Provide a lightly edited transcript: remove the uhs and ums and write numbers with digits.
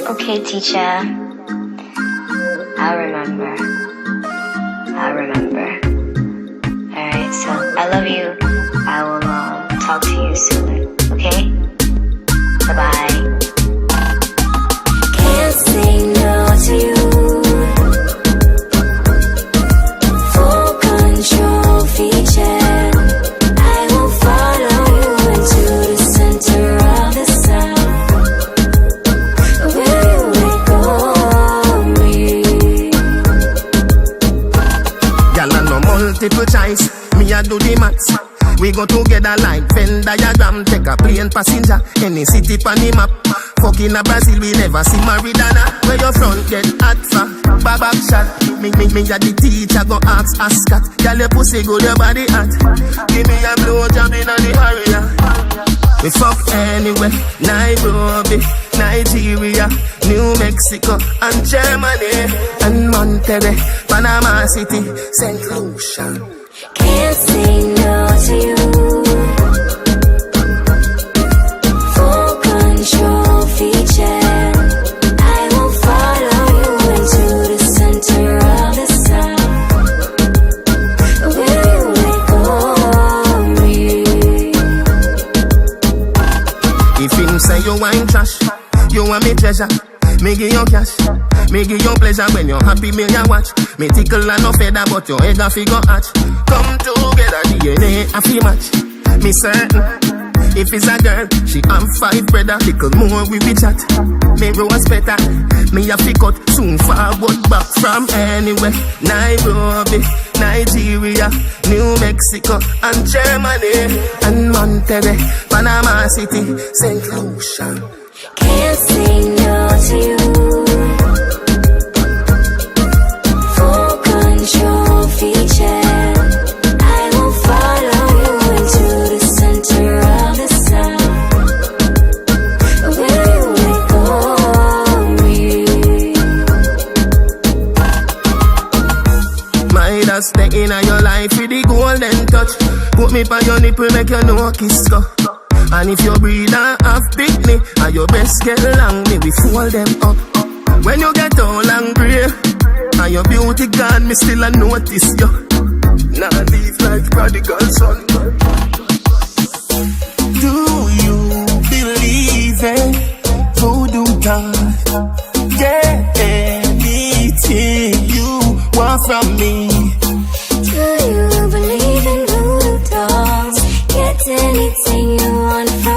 Okay, teacher. I'll remember. Alright, so I love you. I will talk to you soon. Okay? Bye-bye. Can't say no to you. Full control feature. I will follow you into the center of the sun. Will you let go of me? Girl, I no multiple choice. Me a do the maths. We go together like Venn diagram. Take a plane passenger, any city pan the map. Fucking a Brazil, we never see Maridana. Where your front get hot for babak shot. Me a the teacher, go ask Ascot. Girl, your pussy good, your body hot. Give me a blowjob in the area. We fuck anywhere. Nairobi, Nigeria, New Mexico, and Germany, and Monterrey, Panama City, St. Lucia. Can't say no to you. Full control feature. I will follow you into the center of the sun. Will you let go of me? If him say you wine trash, you want me treasure. Me give you cash, me give you pleasure. When you're happy, me ya watch. Me tickle and no feather, but your egg a figure hatch. Come together, DNA a fi match. Me certain, if it's a girl, she am 5 brother. Tickle more we be chat. Me rose better, me a fi cut. Soon forward back from anywhere. Nairobi, Nigeria, New Mexico, and Germany, and Monterrey, Panama City, St. Lucia. Can't say no to you. Full control feature. I will follow you into the center of the sun. Will you let go of me? My that's the inner your life with the golden touch. Put me by your nipple, make you know kiss go. And if you breathe and have picnic, and your best get long, me we fold them up. When you get all angry, and your beauty gone, me still a notice you. Now leave like prodigal son. Do you believe in voodoo God? Get anything you want from me. Do you believe in voodoo dolls? Get anything you want from